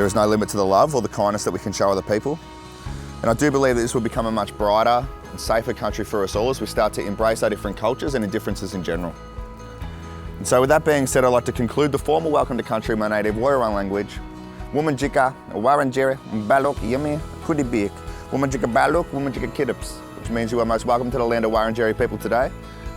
There is no limit to the love or the kindness that we can show other people. And I do believe that this will become a much brighter and safer country for us all as we start to embrace our different cultures and differences in general. And so with that being said, I'd like to conclude the formal welcome to country in my native Woiwurrung language. Womanjika, Warranjeri, Balok, Yemi, Kudibik, Womanjika Balok, Womanjika Kidips, which means you are most welcome to the land of Wurundjeri people today.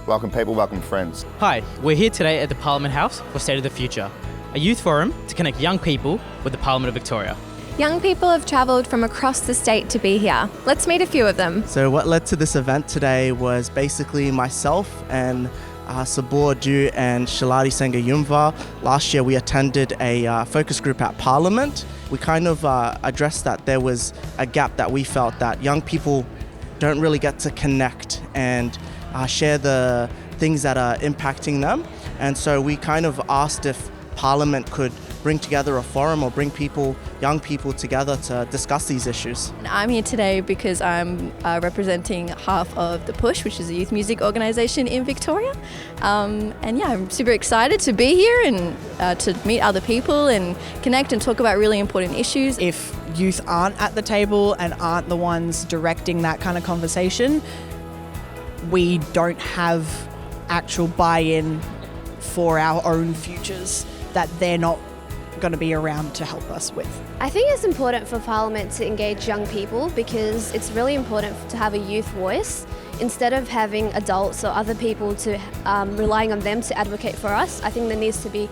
Welcome people, welcome friends. Hi, we're here today at the Parliament House for State of the Future, a youth forum to connect young people with the Parliament of Victoria. Young people have travelled from across the state to be here. Let's meet a few of them. So what led to this event today was basically myself and Sabur Ju and Shaladi Senga Yumva. Last year we attended a focus group at Parliament. We kind of addressed that there was a gap that we felt that young people don't really get to connect and share the things that are impacting them. And so we kind of asked if Parliament could bring together a forum or bring young people together to discuss these issues. I'm here today because I'm representing half of The Push, which is a youth music organisation in Victoria. And yeah, I'm super excited to be here and to meet other people and connect and talk about really important issues. If youth aren't at the table and aren't the ones directing that kind of conversation, we don't have actual buy-in for our own futures that they're not going to be around to help us with. I think it's important for Parliament to engage young people because it's really important to have a youth voice instead of having adults or other people to relying on them to advocate for us. I think there needs to be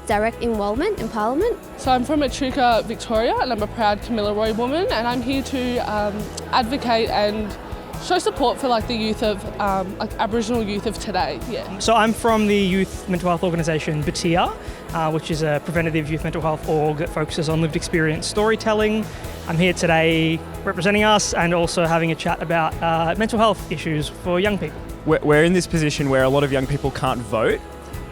direct involvement in Parliament. So I'm from Echuca, Victoria, and I'm a proud Kamilaroi woman, and I'm here to advocate and show support for the youth of Aboriginal youth of today. Yeah. So I'm from the youth mental health organisation Batia, which is a preventative youth mental health org that focuses on lived experience storytelling. I'm here today representing us and also having a chat about mental health issues for young people. We're in this position where a lot of young people can't vote,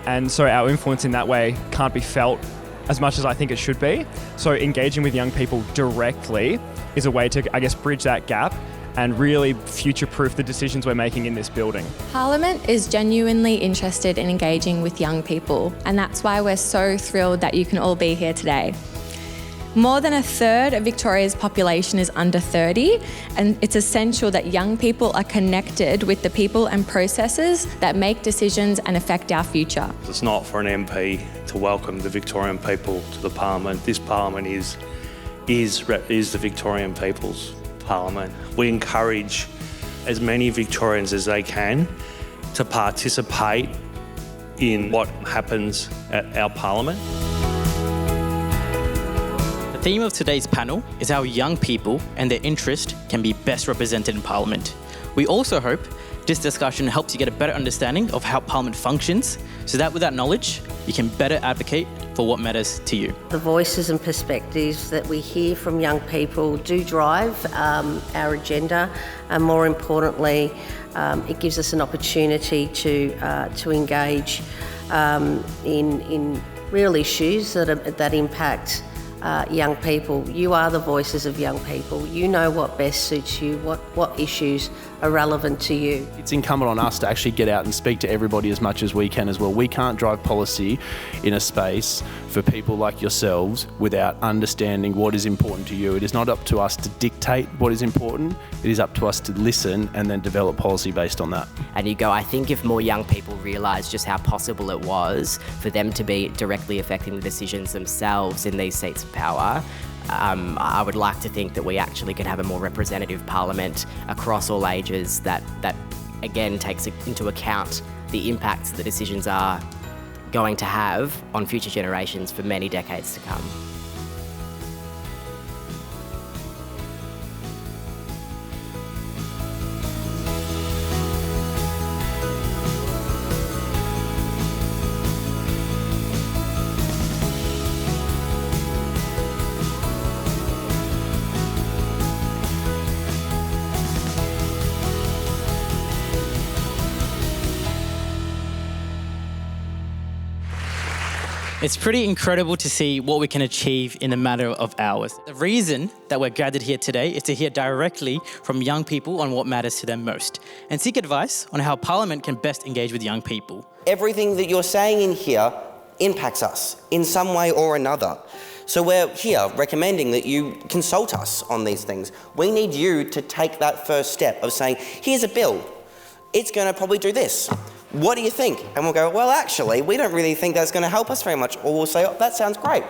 and so our influence in that way can't be felt as much as I think it should be. So engaging with young people directly is a way to, bridge that gap and really future-proof the decisions we're making in this building. Parliament is genuinely interested in engaging with young people, and that's why we're so thrilled that you can all be here today. More than a third of Victoria's population is under 30, and it's essential that young people are connected with the people and processes that make decisions and affect our future. It's not for an MP to welcome the Victorian people to the Parliament. This Parliament is the Victorian people's Parliament. We encourage as many Victorians as they can to participate in what happens at our Parliament. The theme of today's panel is how young people and their interest can be best represented in Parliament. We also hope this discussion helps you get a better understanding of how Parliament functions, so that with that knowledge, you can better advocate for what matters to you. The voices and perspectives that we hear from young people do drive our agenda, and more importantly, it gives us an opportunity to engage in real issues that impact young people. You are the voices of young people. You know what best suits you, what issues are relevant to you. It's incumbent on us to actually get out and speak to everybody as much as we can as well. We can't drive policy in a space for people like yourselves without understanding what is important to you. It is not up to us to dictate what is important. It is up to us to listen and then develop policy based on that. And you go, I think if more young people realise just how possible it was for them to be directly affecting the decisions themselves in these seats of power, I would like to think that we actually could have a more representative Parliament across all ages that again takes into account the impacts the decisions are going to have on future generations for many decades to come. It's pretty incredible to see what we can achieve in a matter of hours. The reason that we're gathered here today is to hear directly from young people on what matters to them most and seek advice on how Parliament can best engage with young people. Everything that you're saying in here impacts us in some way or another. So we're here recommending that you consult us on these things. We need you to take that first step of saying, here's a bill, it's going to probably do this. What do you think? And we'll go, well, actually, we don't really think that's going to help us very much. Or we'll say, oh, that sounds great.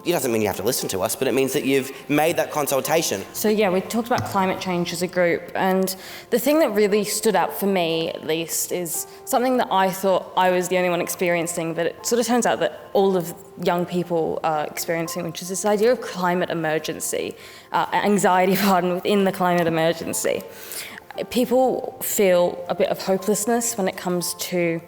It doesn't mean you have to listen to us, but it means that you've made that consultation. So yeah, we talked about climate change as a group, and the thing that really stood out for me, at least, is something that I thought I was the only one experiencing, but it sort of turns out that all of young people are experiencing, which is this idea of climate emergency, anxiety, within the climate emergency. People feel a bit of hopelessness when it comes to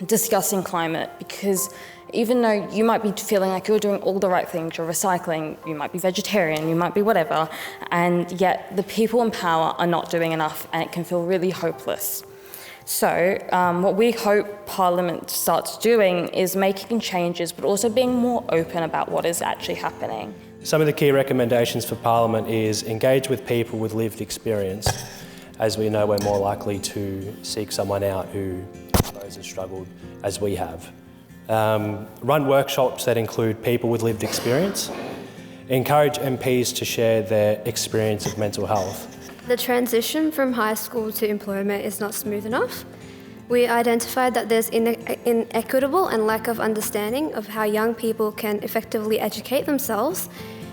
discussing climate, because even though you might be feeling like you're doing all the right things, you're recycling, you might be vegetarian, you might be whatever, and yet the people in power are not doing enough, and it can feel really hopeless. So what we hope Parliament starts doing is making changes, but also being more open about what is actually happening. Some of the key recommendations for Parliament is engage with people with lived experience. As we know, we're more likely to seek someone out who knows and struggled as we have. Run workshops that include people with lived experience. Encourage MPs to share their experience of mental health. The transition from high school to employment is not smooth enough. We identified that there's inequitable and lack of understanding of how young people can effectively educate themselves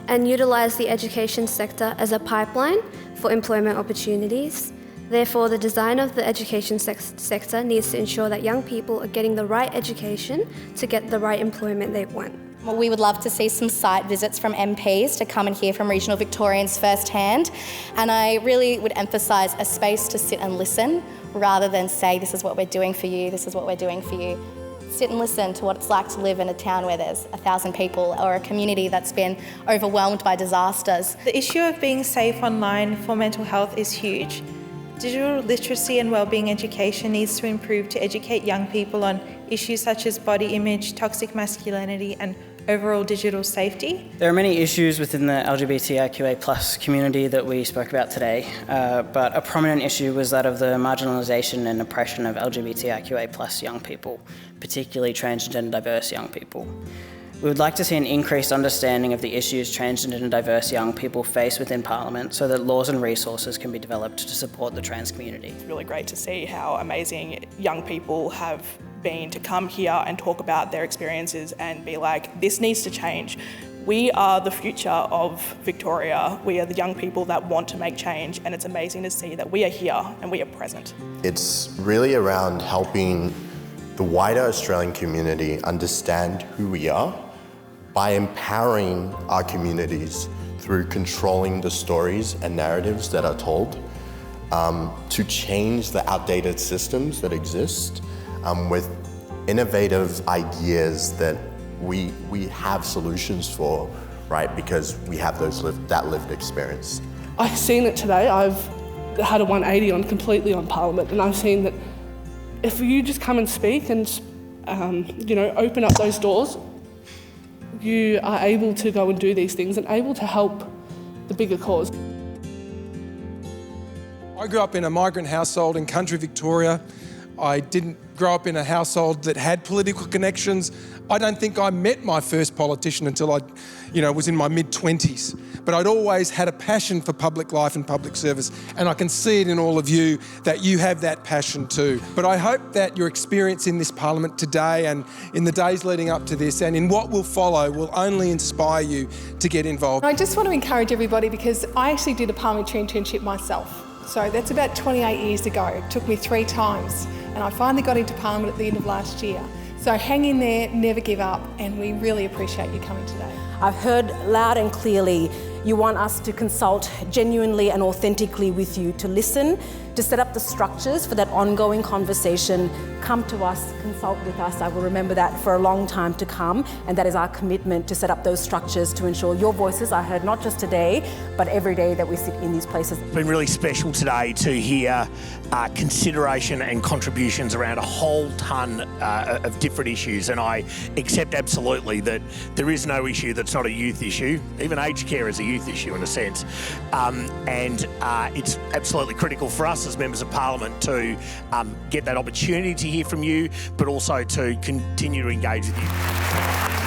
and utilise the education sector as a pipeline for employment opportunities. Therefore, the design of the education sector needs to ensure that young people are getting the right education to get the right employment they want. Well, we would love to see some site visits from MPs to come and hear from regional Victorians firsthand. And I really would emphasise a space to sit and listen rather than say, this is what we're doing for you, this is what we're doing for you. Sit and listen to what it's like to live in a town where there's 1,000 people or a community that's been overwhelmed by disasters. The issue of being safe online for mental health is huge. Digital literacy and wellbeing education needs to improve to educate young people on issues such as body image, toxic masculinity, and overall digital safety. There are many issues within the LGBTIQA+ community that we spoke about today, but a prominent issue was that of the marginalisation and oppression of LGBTIQA+ young people, particularly transgender diverse young people. We would like to see an increased understanding of the issues transgender and diverse young people face within Parliament so that laws and resources can be developed to support the trans community. It's really great to see how amazing young people have been to come here and talk about their experiences and be like, this needs to change. We are the future of Victoria. We are the young people that want to make change, and it's amazing to see that we are here and we are present. It's really around helping the wider Australian community understand who we are by empowering our communities through controlling the stories and narratives that are told, to change the outdated systems that exist with innovative ideas that we have solutions for, right? Because we have that lived experience. I've seen it today. I've had a 180 completely on Parliament, and I've seen that if you just come and speak and open up those doors, you are able to go and do these things and able to help the bigger cause. I grew up in a migrant household in country Victoria. I didn't grow up in a household that had political connections. I don't think I met my first politician until I, was in my mid-20s. But I'd always had a passion for public life and public service, and I can see it in all of you that you have that passion too. But I hope that your experience in this Parliament today and in the days leading up to this and in what will follow will only inspire you to get involved. I just want to encourage everybody, because I actually did a parliamentary internship myself. So that's about 28 years ago. It took me 3 times, and I finally got into Parliament at the end of last year. So hang in there, never give up, and we really appreciate you coming today. I've heard loud and clearly you want us to consult genuinely and authentically with you, to listen, to set up the structures for that ongoing conversation. Come to us, consult with us. I will remember that for a long time to come, and that is our commitment, to set up those structures to ensure your voices are heard, not just today, but every day that we sit in these places. It's been really special today to hear consideration and contributions around a whole ton of different issues, and I accept absolutely that there is no issue that's not a youth issue. Even aged care is a youth issue in a sense, and it's absolutely critical for us us as members of Parliament to get that opportunity to hear from you, but also to continue to engage with you.